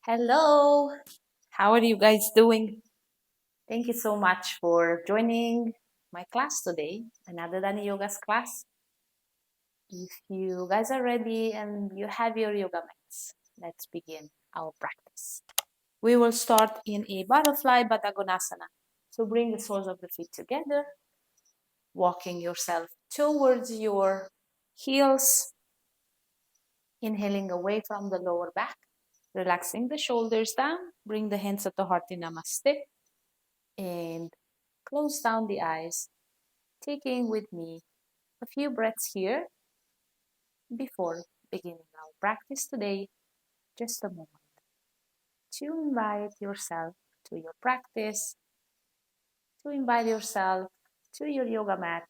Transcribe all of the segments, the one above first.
Hello, how are you guys doing? Thank you so much for joining my class today, another Dany Yoga's class. If you guys are ready and you have your yoga mats, let's begin our practice. We will start in a butterfly Baddhakonasana. So bring the soles of the feet together, walking yourself towards your heels, inhaling away from the lower back, relaxing the shoulders down, bring the hands at the heart in Namaste, and close down the eyes, taking with me a few breaths here before beginning our practice today. Just a moment to invite yourself to your practice, to invite yourself to your yoga mat,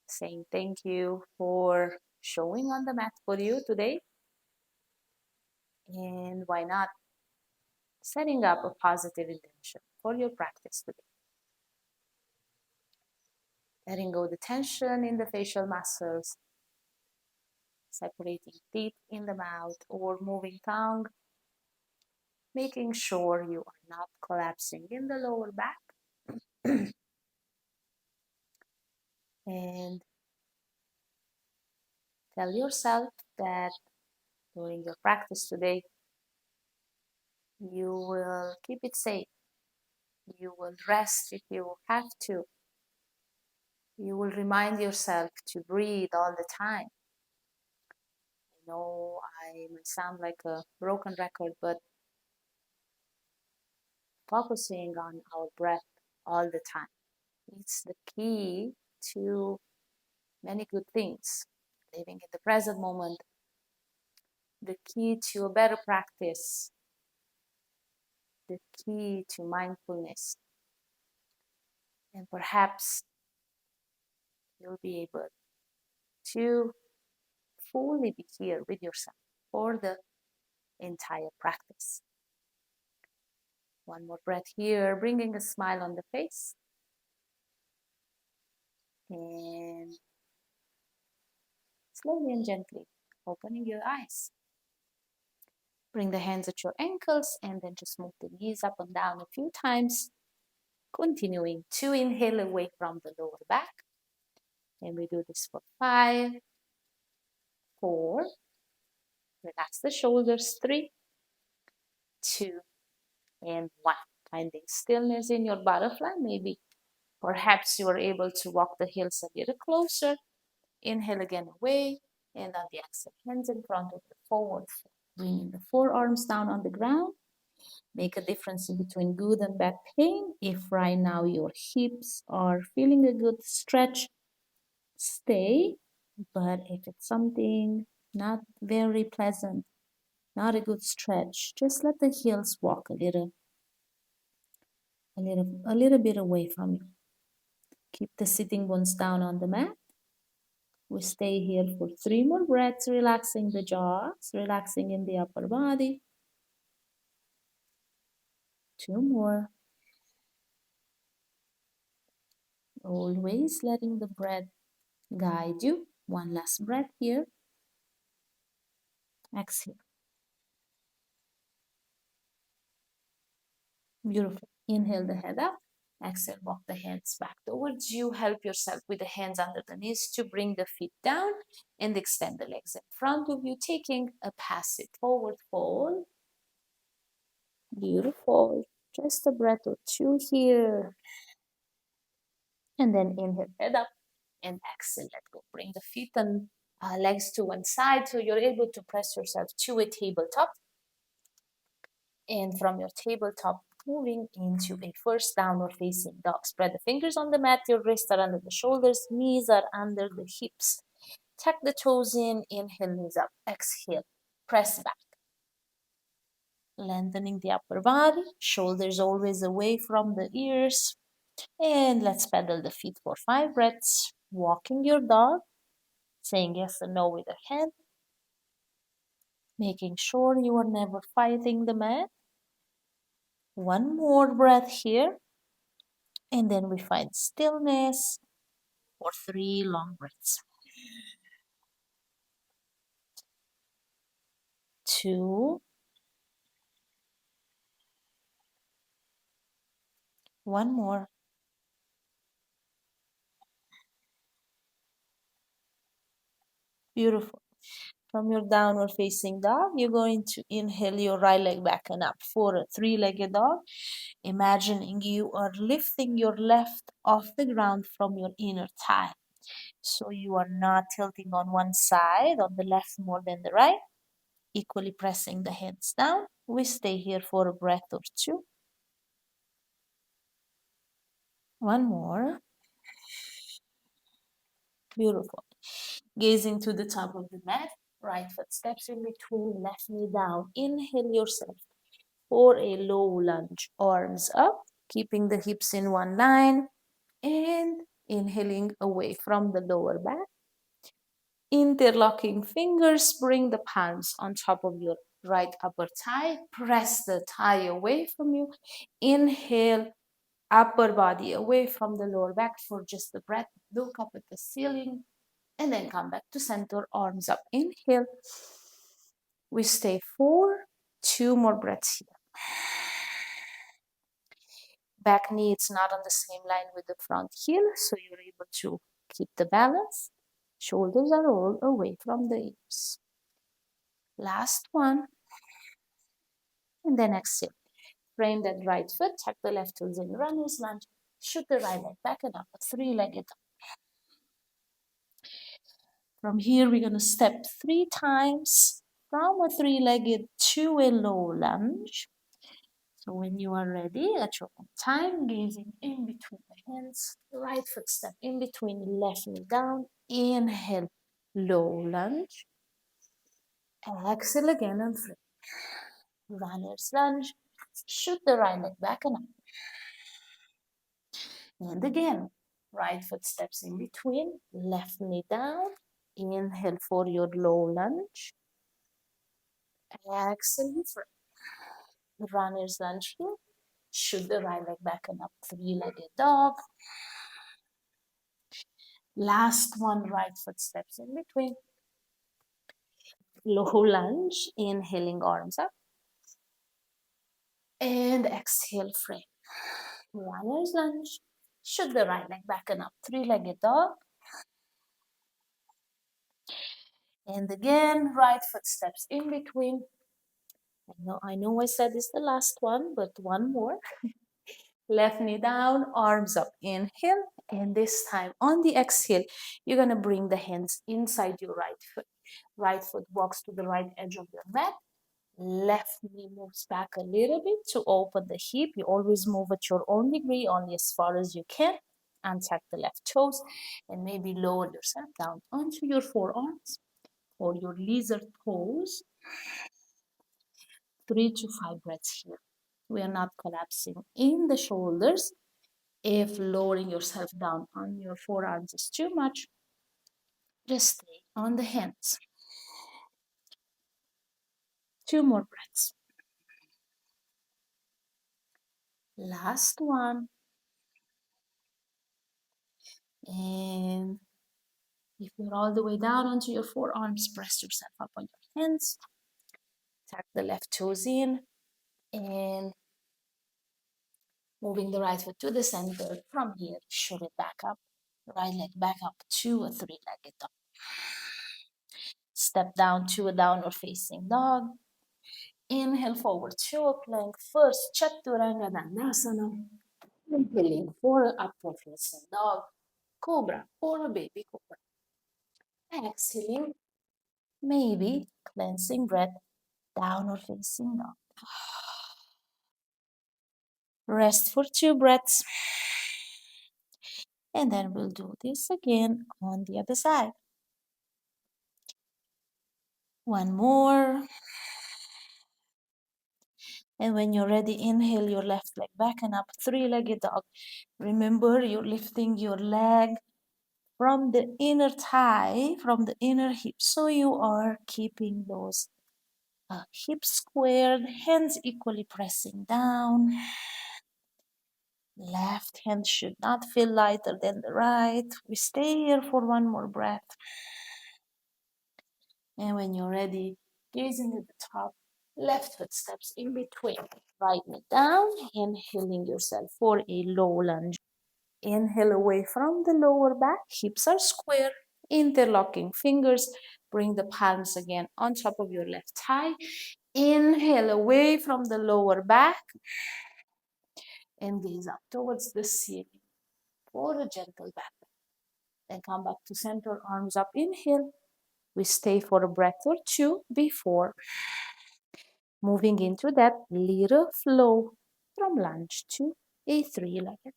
saying thank you for showing on the mat for you today. And why not setting up a positive intention for your practice today? Letting go the tension in the facial muscles, separating teeth in the mouth or moving tongue, making sure you are not collapsing in the lower back. And tell yourself that during your practice today, you will keep it safe. You will rest if you have to. You will remind yourself to breathe all the time. I know I might sound like a broken record, but focusing on our breath all the time, it's the key to many good things. Living in the present moment, the key to a better practice, the key to mindfulness. And perhaps you'll be able to fully be here with yourself for the entire practice. One more breath here, bringing a smile on the face. And slowly and gently opening your eyes. Bring the hands at your ankles and then just move the knees up and down a few times. Continuing to inhale away from the lower back. And we do this for 5, 4, relax the shoulders, 3, 2, and 1. Finding stillness in your butterfly. Maybe perhaps you are able to walk the heels a little closer. Inhale again away. And on the exhale, hands in front of the forward fold. Bringing the forearms down on the ground. Make a difference in between good and bad pain. If right now your hips are feeling a good stretch, stay. But if it's something not very pleasant, not a good stretch, just let the heels walk a little bit away from you. Keep the sitting bones down on the mat. We stay here for 3 more breaths, relaxing the jaws, relaxing in the upper body. 2 more. Always letting the breath guide you. One last breath here. Exhale. Beautiful. Inhale the head up. Exhale, walk the hands back towards you. Help yourself with the hands under the knees to bring the feet down and extend the legs in front of you, taking a passive forward fold. Beautiful. Just a breath or two here. And then inhale, head up, and exhale, let go. Bring the feet and legs to one side so you're able to press yourself to a tabletop. And from your tabletop, moving into a first downward facing dog. Spread the fingers on the mat, your wrists are under the shoulders, knees are under the hips. Tuck the toes in, inhale, knees up, exhale, press back. Lengthening the upper body, shoulders always away from the ears. And let's pedal the feet for 5 breaths. Walking your dog, saying yes or no with a hand. Making sure you are never fighting the mat. One more breath here. And then we find stillness for 3 long breaths. 2, One more. Beautiful. From your downward facing dog, you're going to inhale your right leg back and up for a three-legged dog. Imagining you are lifting your left off the ground from your inner thigh. So you are not tilting on one side, on the left more than the right, equally pressing the hands down. We stay here for a breath or two. One more. Beautiful. Gazing to the top of the mat, right foot steps in between, left knee down. Inhale yourself for a low lunge, arms up, keeping the hips in one line, and inhaling away from the lower back. Interlocking fingers, bring the palms on top of your right upper thigh. Press the thigh away from you. Inhale, upper body away from the lower back for just the breath. Look up at the ceiling and then come back to center, arms up. Inhale. We stay for 2 more breaths here. Back knee is not on the same line with the front heel, so you're able to keep the balance. Shoulders are all away from the ears. Last one. And then exhale. Frame that right foot, tuck the left toes in, runner's lunge, shoot the right leg back and up, a three-legged. From here, we're going to step 3 times from a three-legged to a low lunge. So when you are ready, at your own time, gazing in between the hands, right foot step in between, left knee down, inhale, low lunge, exhale again and flip. Runner's lunge, shoot the right leg back and up. And again, right foot steps in between, left knee down, inhale for your low lunge, exhale for runner's lunge here, shoot the right leg back and up, three-legged dog. Last one, right foot steps in between, low lunge, inhaling arms up, and exhale frame. Runner's lunge, shoot the right leg back and up, three-legged dog. And again, right foot steps in between. I know I said it's the last one, but one more. Left knee down, arms up, inhale. And this time on the exhale, you're gonna bring the hands inside your right foot. Right foot walks to the right edge of your mat. Left knee moves back a little bit to open the hip. You always move at your own degree, only as far as you can. Untuck the left toes and maybe lower yourself down onto your forearms or your lizard pose. 3 to 5 breaths here. We are not collapsing in the shoulders. If lowering yourself down on your forearms is too much, just stay on the hands. 2 more breaths. Last one. And if you're all the way down onto your forearms, press yourself up on your hands. Tuck the left toes in and moving the right foot to the center. From here, shoot it back up. Right leg back up to a three-legged dog. Step down to a downward facing dog. Inhale forward to a plank. First, Chaturanga Dandasana. Inhaling for an upward facing dog. Cobra or a baby cobra. Exhaling, maybe cleansing breath, downward facing dog. Rest for 2 breaths. And then we'll do this again on the other side. One more. And when you're ready, inhale your left leg back and up, three-legged dog. Remember, you're lifting your leg from the inner thigh, from the inner hip. So you are keeping those hips squared, hands equally pressing down. Left hand should not feel lighter than the right. We stay here for one more breath. And when you're ready, gazing at the top, Left foot steps in between. Right knee down, inhaling yourself for a low lunge. Inhale away from the lower back, hips are square, interlocking fingers. Bring the palms again on top of your left thigh. Inhale away from the lower back and gaze up towards the ceiling for a gentle back. Then come back to center, arms up, inhale. We stay for a breath or two before moving into that little flow from lunge to a three-legged.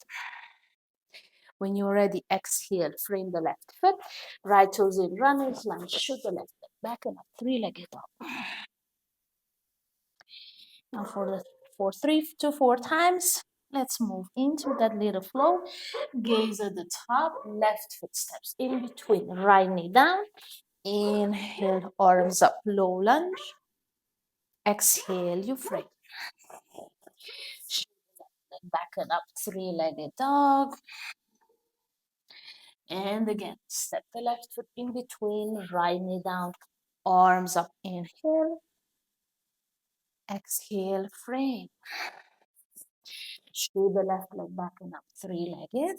When you're ready, exhale, frame the left foot, right toes in, runners lunge, shoot the left leg back and up, three-legged dog. Now for 3 to 4 times, let's move into that little flow. Gaze at the top, left foot steps in between, right knee down. Inhale, arms up, low lunge. Exhale, you frame. Back and up, three-legged dog. And again, step the left foot in between, right knee down, arms up, inhale. Exhale, frame. Shoot the left leg back and up, three-legged.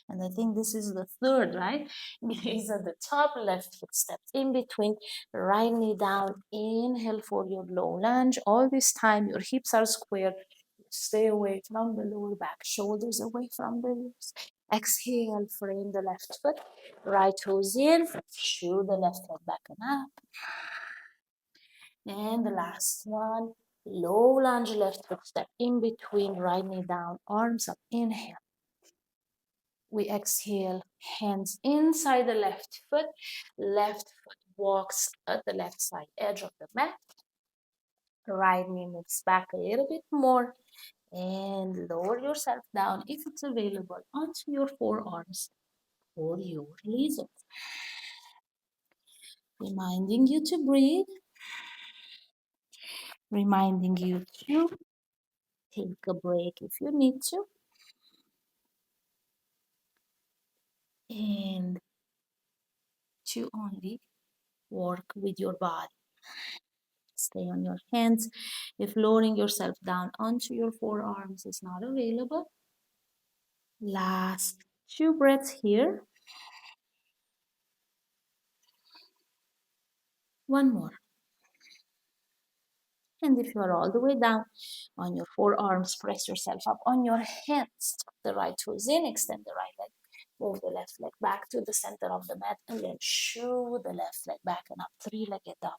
And I think this is the third, right? Gaze at the top, left foot steps in between, right knee down, inhale for your low lunge. All this time, your hips are square. Stay away from the lower back, shoulders away from the hips. Exhale, frame the left foot, right toes in, shoot the left leg back and up. And the last one, low lunge, left foot step in between, right knee down, arms up, inhale. We exhale, hands inside the left foot walks at the left side edge of the mat. Right knee moves back a little bit more and lower yourself down if it's available onto your forearms or your lizard. Reminding you to breathe, reminding you to take a break if you need to, and to only work with your body. Stay on your hands. If lowering yourself down onto your forearms is not available, last 2 breaths here. One more. And if you are all the way down on your forearms, press yourself up on your hands. Tuck the right toes in, extend the right leg. Move the left leg back to the center of the mat and then shoo the left leg back and up, three-legged dog.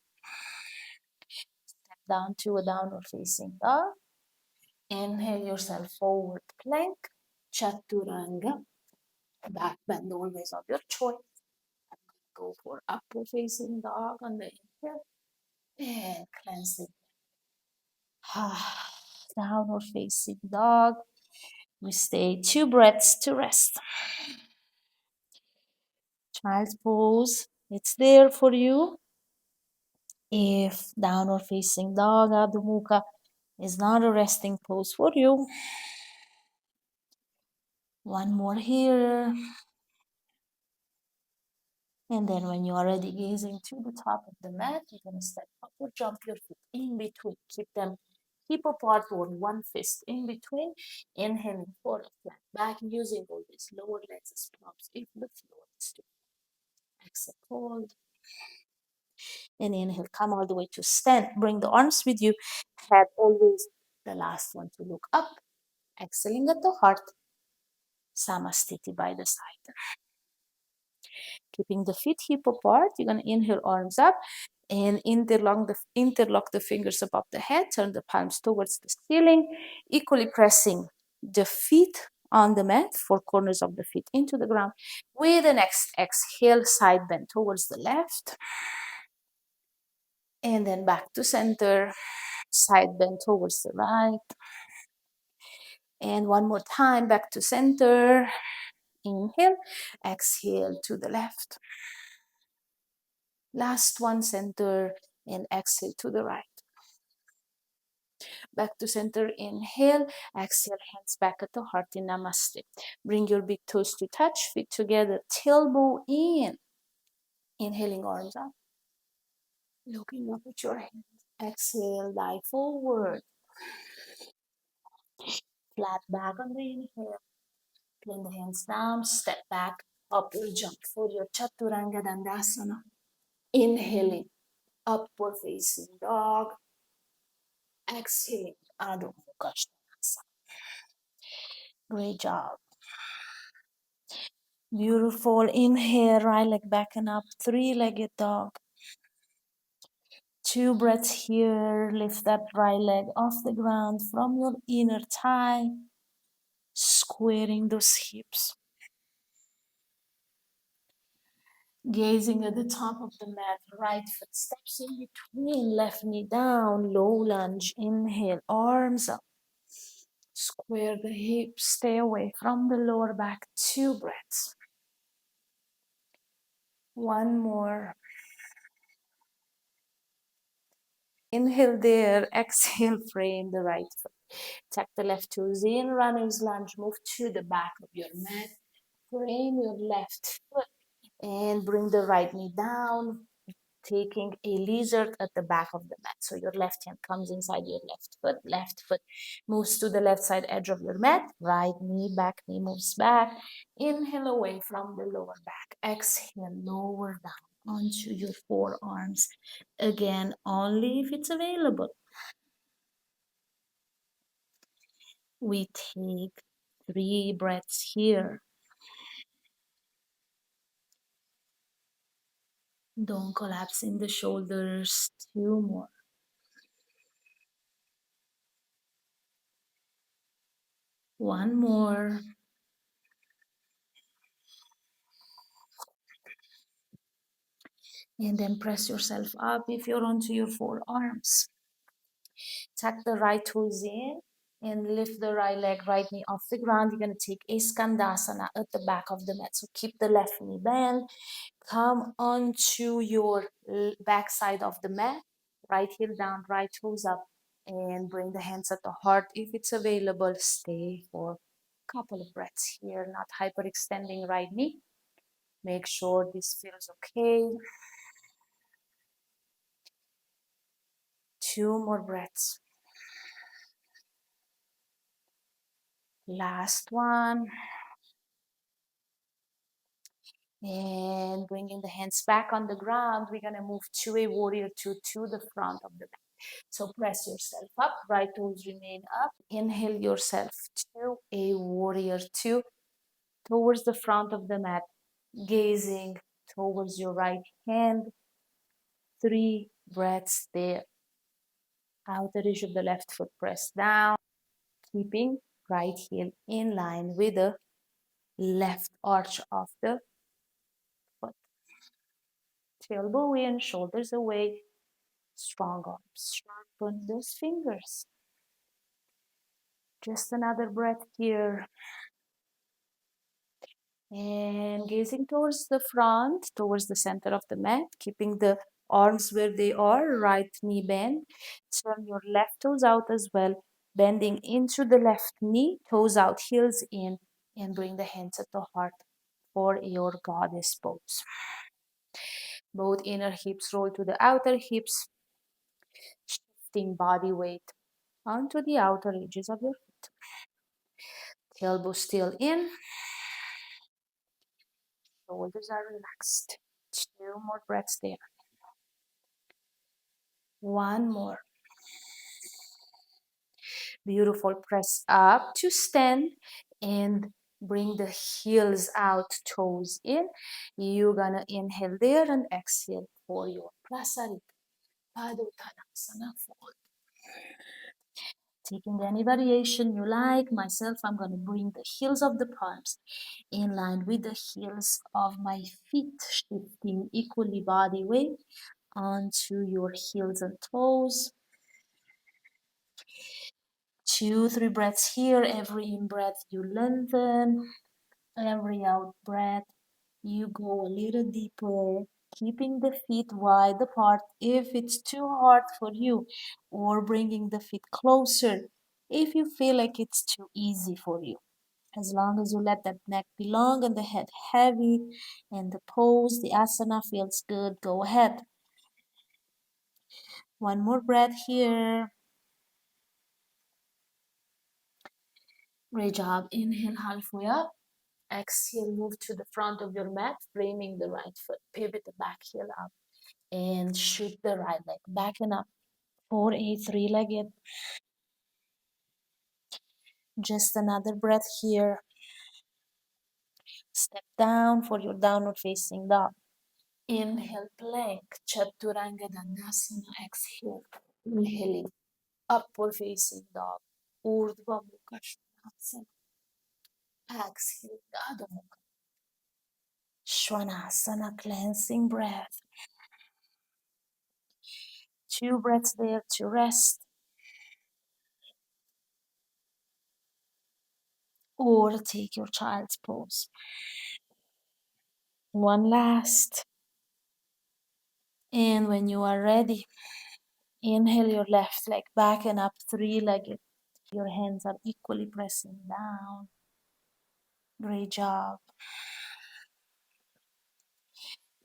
Step down to a downward facing dog. Inhale yourself forward plank, chaturanga. Back bend always of your choice. Go for upward facing dog on the inhale and cleanse it. Downward facing dog. We stay 2 breaths to rest. Child's pose. It's there for you. If downward facing dog, Adho Mukha, is not a resting pose for you. One more here. And then when you are ready, gazing to the top of the mat, you're going to step up or jump your feet in between. Keep them hip apart or one fist in between. Inhaling for a flat back, using all these lower legs as props if the floor is too. Exhale, hold. And inhale, come all the way to stand. Bring the arms with you. Head always the last one to look up. Exhaling at the heart. Samastiti by the side. Keeping the feet hip apart, you're going to inhale, arms up, and interlock the fingers above the head. Turn the palms towards the ceiling, equally pressing the feet on the mat, 4 corners of the feet into the ground. With the next exhale, side bend towards the left. And then back to center, side bend towards the right. And one more time, back to center. Inhale, exhale to the left. Last one, center, and exhale to the right. Back to center, inhale, exhale, hands back at the heart in Namaste. Bring your big toes to touch, feet together, tailbone in. Inhaling, arms up. Looking up at your hands. Exhale, lie forward. Flat back on the inhale. Bring the hands down, step back, upward jump for your Chaturanga Dandasana. Inhaling, upward facing dog. Exhaling, Adho Mukha Svanasana. Great job. Beautiful. Inhale, right leg back and up, three-legged dog. 2 breaths here. Lift that right leg off the ground from your inner thigh, squaring those hips. Gazing at the top of the mat, right foot steps in between, left knee down, low lunge, inhale, arms up. Square the hips, stay away from the lower back, 2 breaths. One more. Inhale there, exhale, frame the right foot. Tuck the left toes in, runner's lunge, move to the back of your mat. Frame your left foot and bring the right knee down, taking a lizard at the back of the mat. So your left hand comes inside your left foot moves to the left side edge of your mat, right knee, back knee moves back. Inhale away from the lower back. Exhale, lower down onto your forearms. Again, only if it's available. We take 3 breaths here. Don't collapse in the shoulders. 2 more. One more. And then press yourself up if you're onto your forearms. Tuck the right toes in and lift the right leg, right knee off the ground. You're going to take a skandasana at the back of the mat. So keep the left knee bent. Come onto your back side of the mat. Right heel down, right toes up. And bring the hands at the heart if it's available. Stay for a couple of breaths here, not hyperextending right knee. Make sure this feels okay. 2 more breaths. Last one. And bringing the hands back on the ground, we're going to move to a warrior two to the front of the mat. So press yourself up, right toes remain up. Inhale yourself to a warrior two towards the front of the mat, gazing towards your right hand. 3 breaths there. Outer edge of the left foot press down, keeping right heel in line with the left arch of the foot. Tailbone in, shoulders away, strong arms. Sharpen those fingers. Just another breath here. And gazing towards the front, towards the center of the mat, keeping the arms where they are, right knee bend. Turn your left toes out as well, bending into the left knee, toes out, heels in, and bring the hands at the heart for your goddess pose. Both inner hips roll to the outer hips, shifting body weight onto the outer edges of your feet. Elbow still in, shoulders are relaxed. 2 more breaths there. One more. Beautiful. Press up to stand and bring the heels out, toes in. You're gonna inhale there and exhale for your Prasarita Padottanasana fold. Taking any variation you like. Myself, I'm gonna bring the heels of the palms in line with the heels of my feet, shifting equally body weight onto your heels and toes. 2, 3 breaths here. Every in breath you lengthen, every out breath you go a little deeper, keeping the feet wide apart if it's too hard for you, or bringing the feet closer if you feel like it's too easy for you. As long as you let that neck be long and the head heavy and the pose, the asana feels good, go ahead. One more breath here. Great job. Inhale halfway up. Exhale, move to the front of your mat, framing the right foot. Pivot the back heel up and shoot the right leg back and up for a three-legged. Just another breath here. Step down for your downward facing dog. Inhale, plank, Chaturanga Dandasana. Exhale, inhaling, upward facing dog. Urdhva Mukha Svanasana. Exhale, Adho Mukha Svanasana, cleansing breath. 2 breaths there to rest. Or take your child's pose. One last. And when you are ready, inhale your left leg back and up, three-legged. Your hands are equally pressing down. Great job.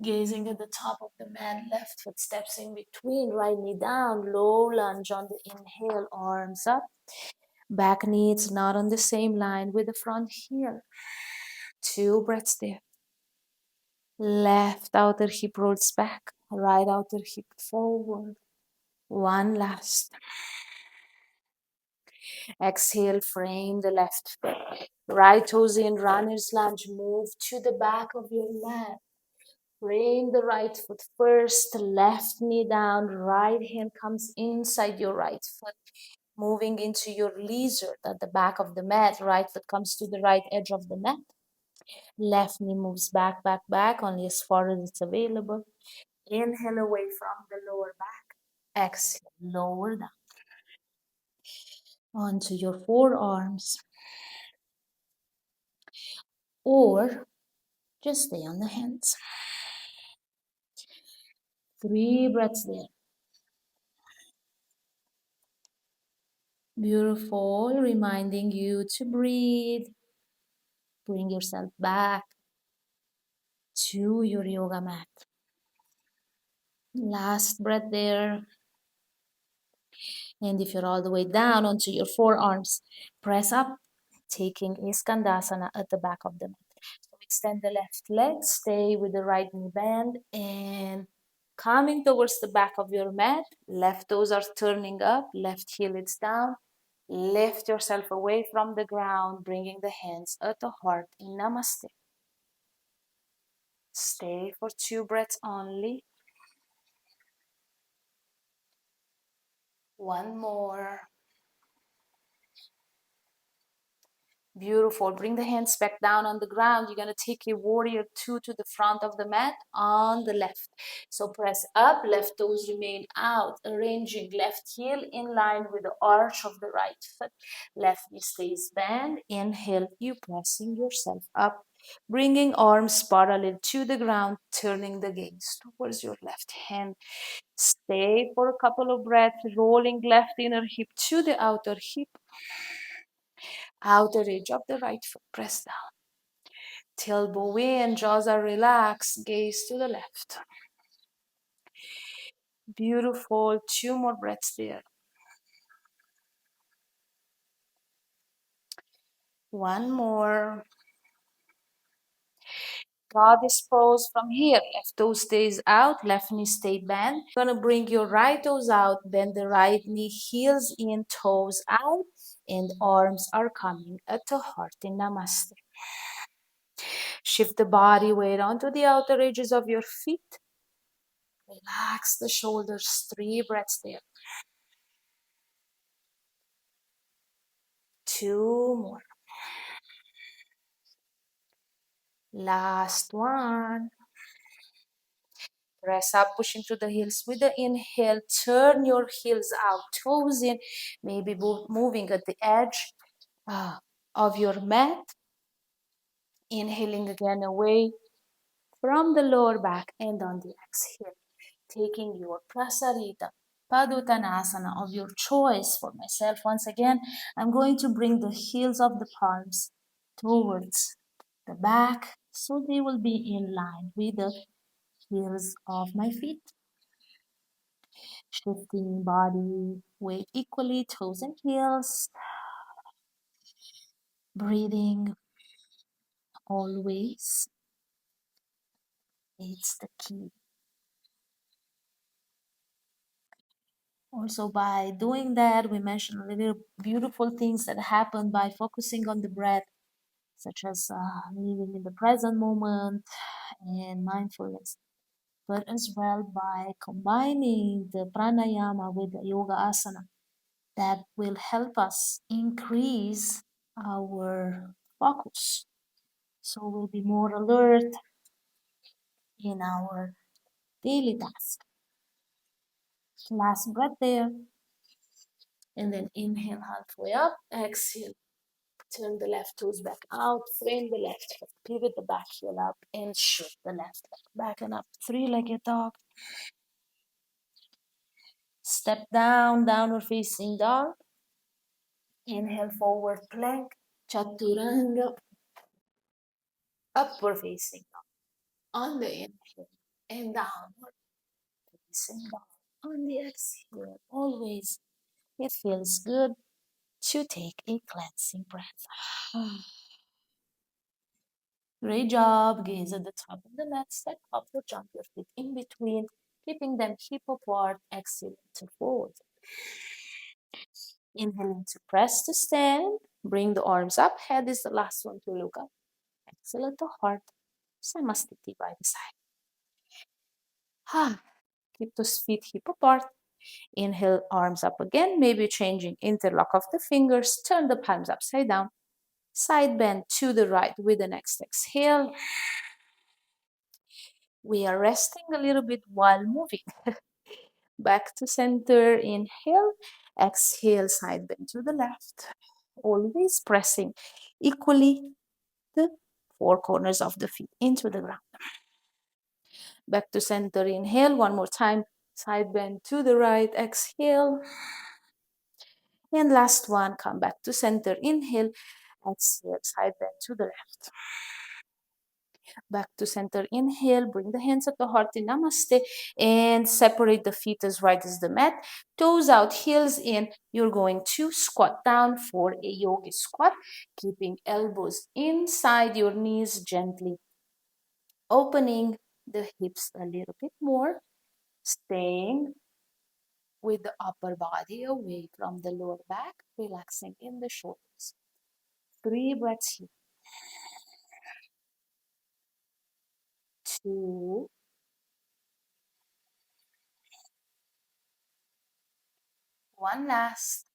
Gazing at the top of the mat, left foot steps in between, right knee down, low lunge on the inhale, arms up. Back knee is not on the same line with the front heel. 2 breaths there. Left outer hip rolls back, right outer hip forward. One last. Exhale, frame the left foot. Right toes in, runner's lunge. Move to the back of your mat. Frame the right foot first, left knee down, right hand comes inside your right foot. Moving into your lizard at the back of the mat. Right foot comes to the right edge of the mat. Left knee moves back, back, back, only as far as it's available. Inhale away from the lower back. Exhale, lower down. Onto your forearms. Or just stay on the hands. 3 breaths there. Beautiful, reminding you to breathe. Bring yourself back to your yoga mat. Last breath there. And if you're all the way down onto your forearms, press up, taking a skandasana at the back of the mat. So extend the left leg, stay with the right knee bend, and coming towards the back of your mat, left toes are turning up, left heel is down. Lift yourself away from the ground, bringing the hands at the heart in Namaste. Stay for 2 breaths only. One more. Beautiful. Bring the hands back down on the ground. You're going to take a warrior 2 to the front of the mat on the left. So press up, left toes remain out, arranging left heel in line with the arch of the right foot. Left knee stays bent. Inhale, you pressing yourself up, bringing arms parallel to the ground, turning the gaze towards your left hand. Stay for a couple of breaths, rolling left inner hip to the outer hip. Outer edge of the right foot, press down. Tailbone in, jaws are relaxed, gaze to the left. Beautiful, 2 more breaths there. One more. Goddess pose from here. Left toe stays out, left knee stay bent. You're gonna bring your right toes out, bend the right knee, heels in, toes out, and arms are coming at the heart in Namaste. Shift the body weight onto the outer edges of your feet. Relax the shoulders, 3 breaths there. 2 more. Last one. Press up, pushing through the heels with the inhale. Turn your heels out, toes in, maybe moving at the edge of your mat. Inhaling again away from the lower back, and on the exhale, taking your prasarita paduttanasana of your choice. For myself, once again, I'm going to bring the heels of the palms towards the back so they will be in line with the heels of my feet. Shifting body weight equally, toes and heels. Breathing always. It's the key. Also, by doing that, we mentioned a little beautiful things that happen by focusing on the breath, such as living in the present moment and mindfulness, but as well by combining the pranayama with the yoga asana that will help us increase our focus. So we'll be more alert in our daily task. Last breath there, and then inhale halfway up, exhale. Turn the left toes back out, frame the left hip, pivot the back heel up, and shoot the left leg back and up. Three-legged dog. Step down, downward facing dog. Inhale, forward plank. Chaturanga, upward facing dog. On the inhale, and downward facing dog. On the exhale, always it feels good to take a cleansing breath. Great job. Gaze at the top of the mat. Step up or jump your feet in between, keeping them hip apart. Exhale to forward. Inhaling to press to stand. Bring the arms up. Head is the last one to look up. Exhale to heart. Samastiti by the side. Keep those feet hip apart. Inhale, arms up again. Maybe changing interlock of the fingers. Turn the palms upside down. Side bend to the right with the next exhale. We are resting a little bit while moving. Back to center, inhale, exhale, side bend to the left. Always pressing equally the four corners of the feet into the ground. Back to center, inhale, one more time, side bend to the right, exhale. And last one, come back to center, inhale, exhale, side bend to the left. Back to center, inhale, bring the hands at the heart in namaste and separate the feet as wide as the mat. Toes out, heels in. You're going to squat down for a yogi squat, keeping elbows inside your knees gently, opening the hips a little bit more, staying with the upper body away from the lower back, relaxing in the shoulders. 3 breaths here. 2, one last.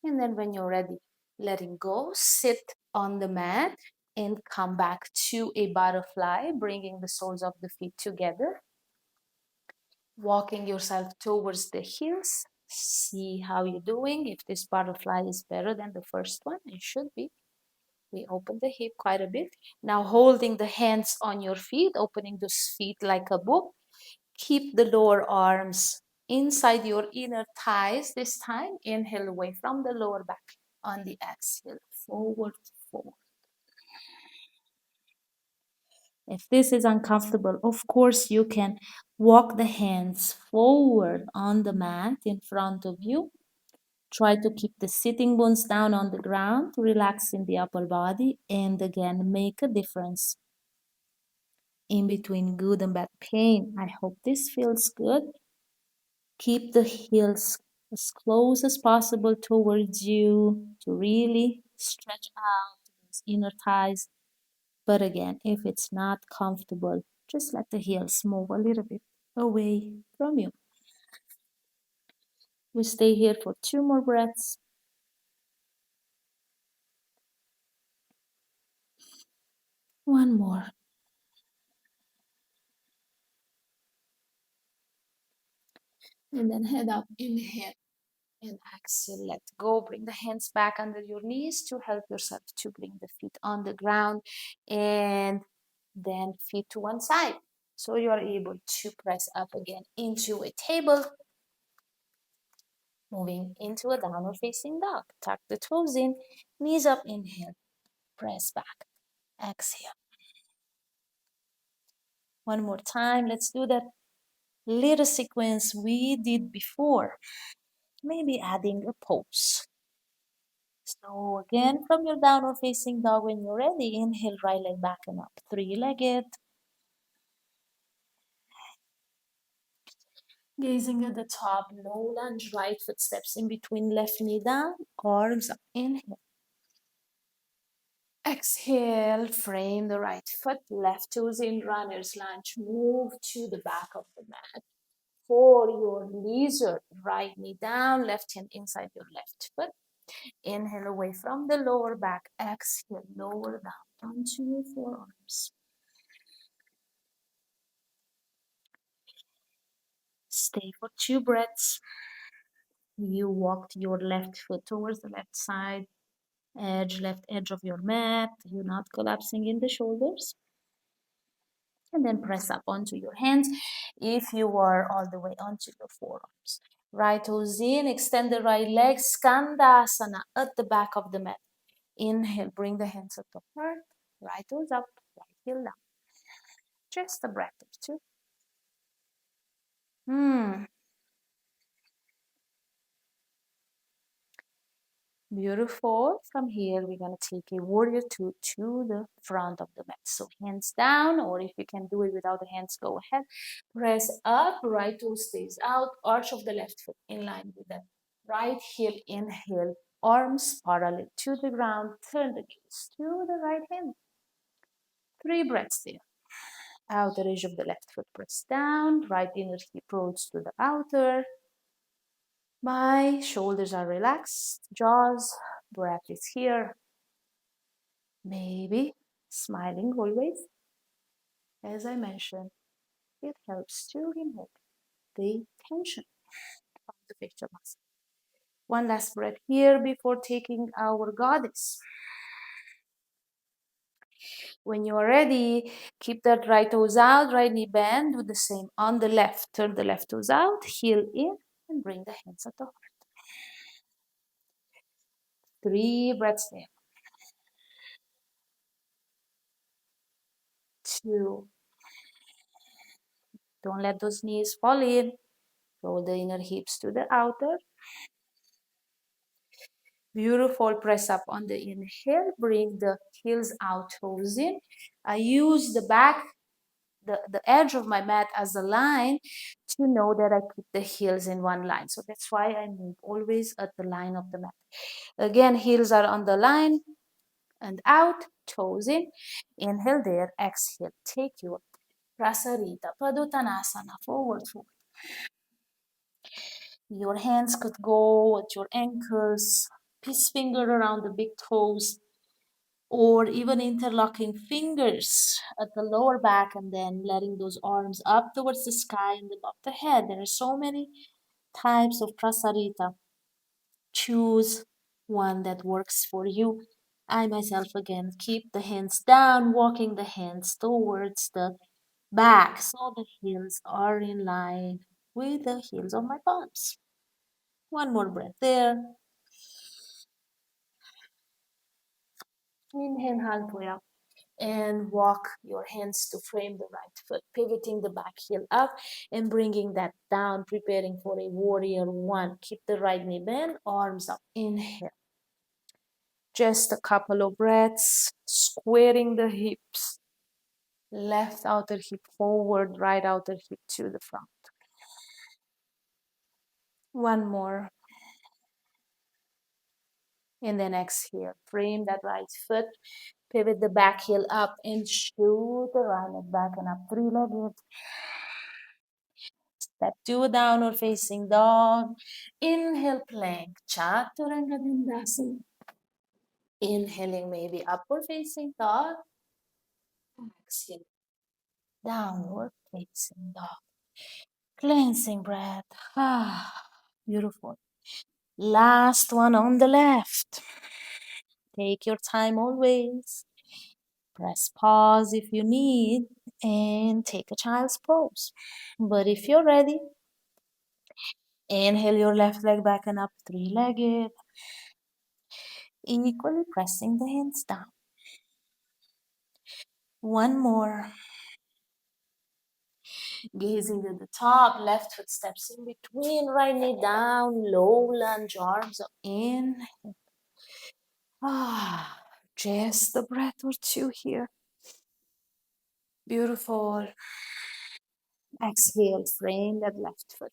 And then when you're ready, letting go, sit on the mat and come back to a butterfly, bringing the soles of the feet together, walking yourself towards the heels. See how you're doing. If this butterfly is better than the first one, it should be. We open the hip quite a bit. Now holding the hands on your feet, opening those feet like a book. Keep the lower arms inside your inner thighs this time. Inhale away from the lower back. On the exhale, forward, forward. If this is uncomfortable, of course, you can walk the hands forward on the mat in front of you. Try to keep the sitting bones down on the ground, relax in the upper body, and again, make a difference in between good and bad pain. I hope this feels good. Keep the heels as close as possible towards you to really stretch out those inner thighs. But again, if it's not comfortable, just let the heels move a little bit away from you. We stay here for 2 more breaths. One more. And then head up, inhale and exhale, let go. Bring the hands back under your knees to help yourself to bring the feet on the ground and then feet to one side. So you are able to press up again into a table, moving into a downward facing dog. Tuck the toes in, knees up, inhale, press back, exhale. One more time. Let's do that little sequence we did before. Maybe adding a pose. So again, from your downward facing dog, when you're ready, inhale, right leg back and up. Three-legged. Gazing at the top, low lunge, right foot steps in between, left knee down, arms up. Inhale. Exhale, frame the right foot, left toes in, runner's lunge. Move to the back of the mat. For your leisure, right knee down, left hand inside your left foot. Inhale away from the lower back. Exhale, lower down onto your forearms. Stay for 2 breaths. You walked your left foot towards the left side, left edge of your mat. You're not collapsing in the shoulders. And then press up onto your hands if you are all the way onto your forearms. Right toes in, extend the right leg, Skandasana at the back of the mat. Inhale, bring the hands at the heart, right toes up, right heel down. Just a breath or two. Beautiful. From here, we're going to take a warrior two to the front of the mat. So hands down, or if you can do it without the hands, go ahead. Press up, right toe stays out, arch of the left foot in line with that. Right heel, inhale, arms parallel to the ground, turn the gaze to the right hand. 3 breaths there. Outer edge of the left foot, press down, right inner hip rolls to the outer. My shoulders are relaxed, jaws, breath is here. Maybe smiling always. As I mentioned, it helps to remove the tension from the facial muscle. One last breath here before taking our goddess. When you are ready, keep that right toes out, right knee bend. Do the same on the left. Turn the left toes out, heel in, and bring the hands at the heart. 3 breaths in. 2. Don't let those knees fall in. Roll the inner hips to the outer. Beautiful. Press up on the inhale. Bring the heels out, toes in. I use the back, the edge of my mat as a line to know that I keep the heels in one line. So that's why I move always at the line of the mat. Again, heels are on the line and out, toes in. Inhale there, exhale. Take your Prasarita, Padottanasana, forward fold. Your hands could go at your ankles, peace finger around the big toes, or even interlocking fingers at the lower back and then letting those arms up towards the sky and above the head. There are so many types of prasarita. Choose one that works for you. I myself again keep the hands down, walking the hands towards the back so the heels are in line with the heels of my palms. One more breath there. Inhale halfway up and walk your hands to frame the right foot, pivoting the back heel up and bringing that down, preparing for a warrior one. Keep the right knee bent, arms up. Inhale. Just a couple of breaths, squaring the hips. Left outer hip forward, right outer hip to the front. One more. And then exhale. Frame that right foot. Pivot the back heel up and shoot the right leg back and up. 3-legged. Step 2, downward facing dog. Inhale, plank. Chaturanga Dandasana. Inhaling, maybe upward facing dog. Exhale. Downward facing dog. Cleansing breath. Ah, beautiful. Last one on the left. Take your time always. Press pause if you need and take a child's pose. But if you're ready, inhale your left leg back and up, 3-legged. Equally pressing the hands down. One more. Gazing at the top, left foot steps in between, right knee down, low lunge, arms up in. Just a breath or two here. Beautiful. Exhale, frame that left foot.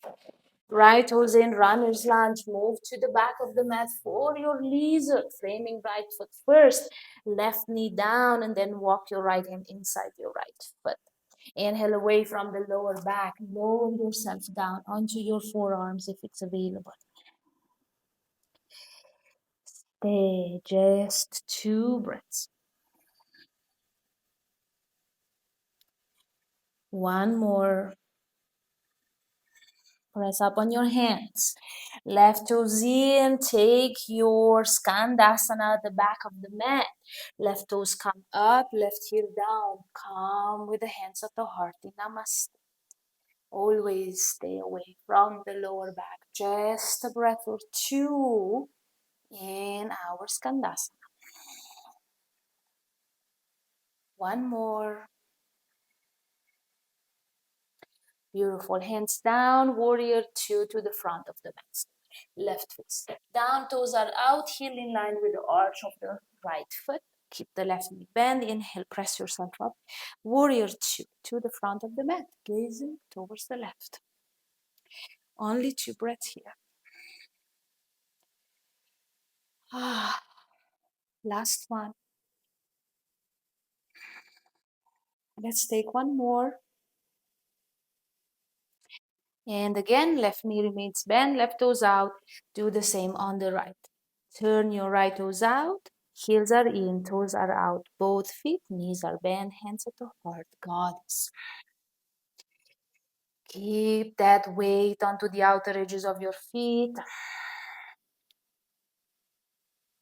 Right toes in, runner's lunge. Move to the back of the mat for your lizard. Framing right foot first. Left knee down and then walk your right hand inside your right foot. Inhale away from the lower back. Lower yourself down onto your forearms if it's available. Stay just 2 breaths. One more. Press up on your hands. Left toes in. Take your Skandasana at the back of the mat. Left toes come up. Left heel down. Come with the hands at the heart in Namaste. Always stay away from the lower back. Just a breath or two in our Skandasana. One more. Beautiful. Hands down. Warrior two to the front of the mat. Left foot step down. Toes are out. Heel in line with the arch of the right foot. Keep the left knee bend. Inhale. Press yourself up. Warrior two to the front of the mat. Gazing towards the left. Only 2 breaths here. Last one. Let's take one more. And again, left knee remains bent, left toes out. Do the same on the right. Turn your right toes out. Heels are in, toes are out. Both feet, knees are bent, hands at the heart. Goddess. Keep that weight onto the outer edges of your feet.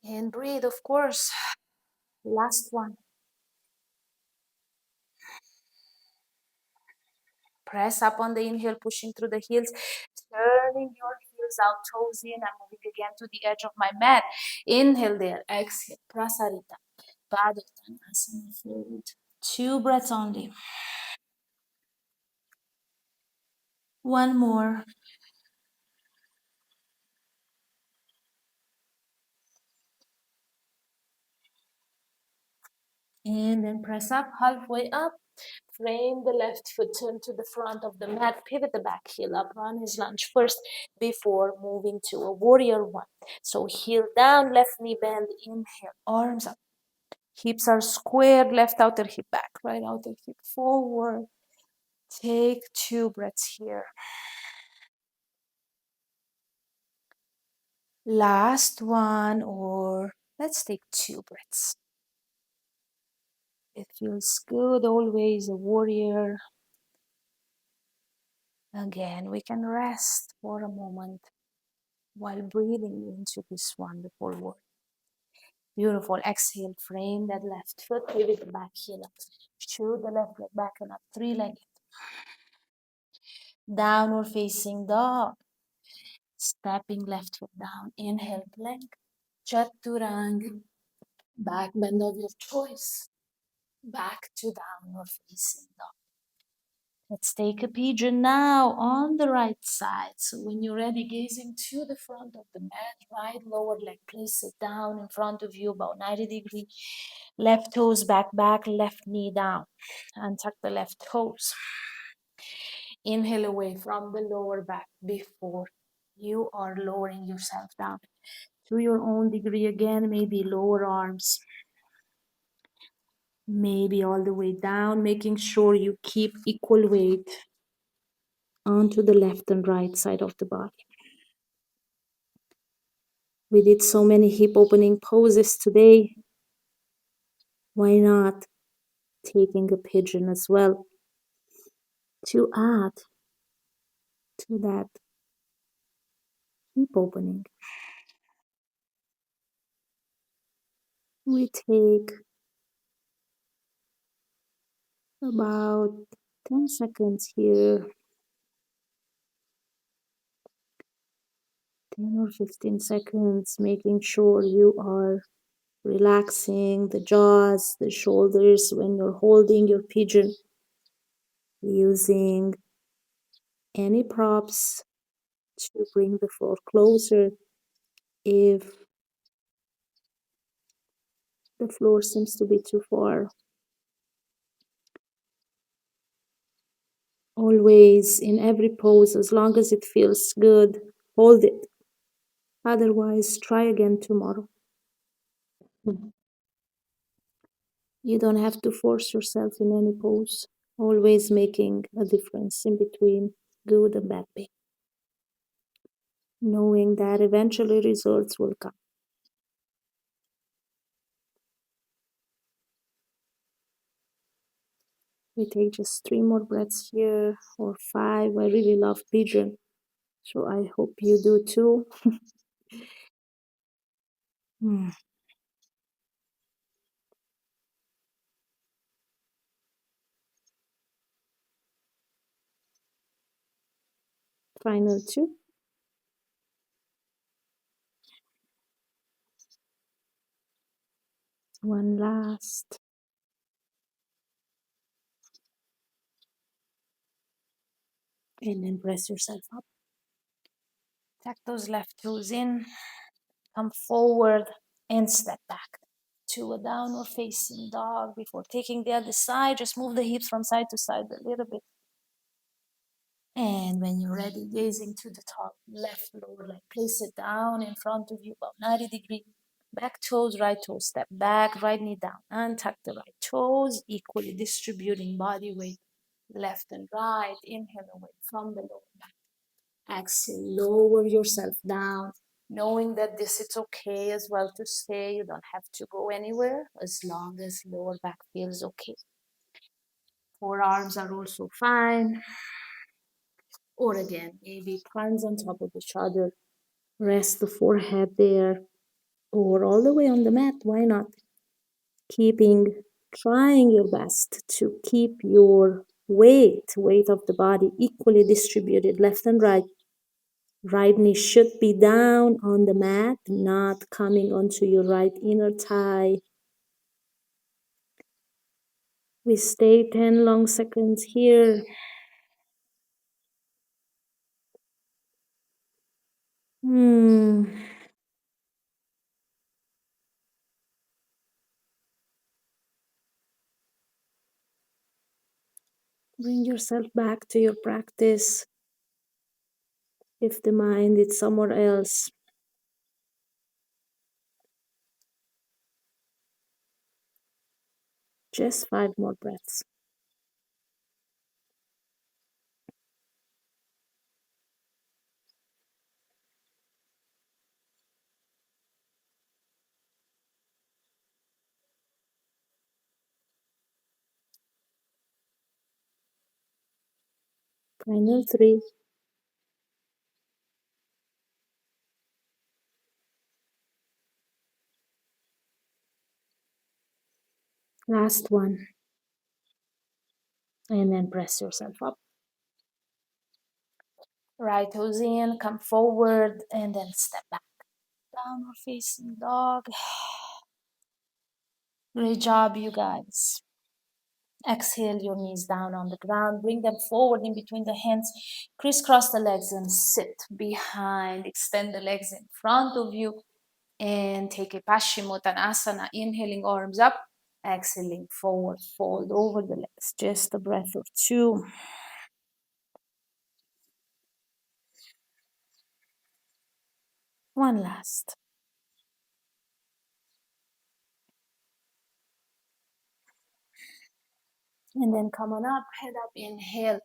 And breathe, of course. Last one. Press up on the inhale, pushing through the heels, turning your heels out, toes in. I'm moving again to the edge of my mat. Inhale there, exhale, prasarita, padottanasana fold. 2 breaths only. One more. And then press up, halfway up. Frame the left foot, turn to the front of the mat, pivot the back heel up, run his lunge first before moving to a warrior one. So heel down, left knee bend, inhale, arms up. Hips are squared, left outer hip back, right outer hip forward. Take 2 breaths here. Last one, or let's take 2 breaths. It feels good, always a warrior. Again, we can rest for a moment while breathing into this wonderful work. Beautiful. Exhale, frame that left foot, pivot the back heel up. Shoot the left leg back and up, 3-legged. Downward facing dog. Stepping left foot down. Inhale, plank. Chaturanga. Back bend of your choice. Back to downward facing dog. Let's take a pigeon now on the right side. So when you're ready, gazing to the front of the mat, right lower leg, place it down in front of you, about 90 degrees. Left toes back, left knee down. Untuck the left toes. Inhale away from the lower back before you are lowering yourself down. To your own degree again, maybe lower arms. Maybe all the way down, making sure you keep equal weight onto the left and right side of the body. We did so many hip opening poses today. Why not taking a pigeon as well to add to that hip opening? We take about 10 seconds here, 10 or 15 seconds, making sure you are relaxing the jaws, the shoulders when you're holding your pigeon, using any props to bring the floor closer if the floor seems to be too far. Always, in every pose, as long as it feels good, hold it. Otherwise, try again tomorrow. You don't have to force yourself in any pose, always making a difference in between good and bad pain, knowing that eventually results will come. We take just 3 more breaths here, or 5. I really love pigeon, so I hope you do too. Hmm. Final 2. One last. And then press yourself up. Tuck those left toes in. Come forward and step back to a downward facing dog. Before taking the other side, just move the hips from side to side a little bit. And when you're ready, gazing to the top, left lower leg, place it down in front of you, about 90 degrees. Back toes, right toes, step back, right knee down, and tuck the right toes, equally distributing body weight, left and right. Inhale away from the lower back. Exhale, lower yourself down, knowing that this is okay as well to stay. You don't have to go anywhere as long as lower back feels okay. Forearms are also fine. Or again, maybe palms on top of each other. Rest the forehead there. Or all the way on the mat. Why not? Trying your best to keep your weight of the body equally distributed left and right. Right knee should be down on the mat, not coming onto your right inner thigh. We stay 10 long seconds here. Bring yourself back to your practice. If the mind is somewhere else, just 5 more breaths. Final 3. Last one. And then press yourself up. Right toes in, come forward, and then step back. Downward facing dog. Great job, you guys. Exhale your knees down on the ground. Bring them forward in between the hands. Crisscross the legs and sit behind. Extend the legs in front of you. And take a Paschimottanasana. Inhaling arms up. Exhaling forward. Fold over the legs. Just a breath or two. One last. And then come on up. Head up. Inhale.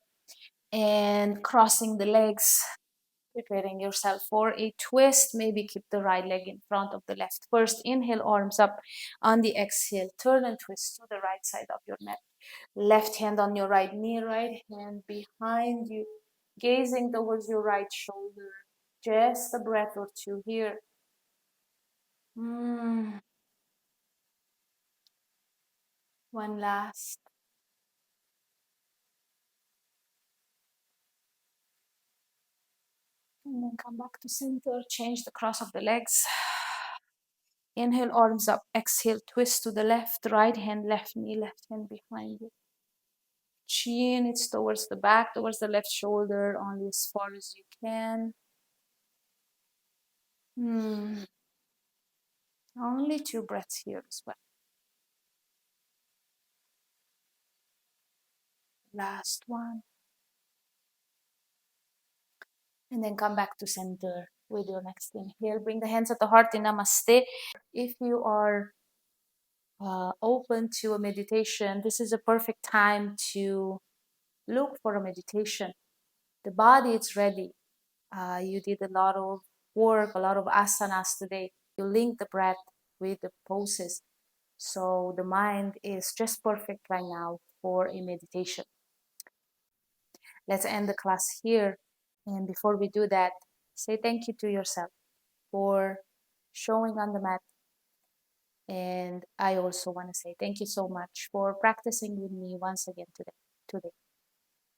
And crossing the legs, preparing yourself for a twist. Maybe keep the right leg in front of the left. First, inhale, arms up. On the exhale, turn and twist to the right side of your mat. Left hand on your right knee, right hand behind you, gazing towards your right shoulder. Just a breath or two here. One last. And then come back to center. Change the cross of the legs. Inhale, arms up. Exhale, twist to the left. Right hand, left knee, left hand behind you. chin, it's towards the back, towards the left shoulder, only as far as you can. Only 2 breaths here as well. Last one. And then come back to center with your next inhale. Bring the hands at the heart in Namaste. If you are open to a meditation, this is a perfect time to look for a meditation. The body is ready. You did a lot of work, a lot of asanas today. You link the breath with the poses. So the mind is just perfect right now for a meditation. Let's end the class here. And before we do that, say thank you to yourself for showing on the mat. And I also want to say thank you so much for practicing with me once again today.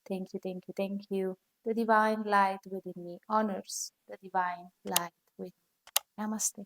Thank you, thank you, thank you. The divine light within me honors the divine light within me. Namaste.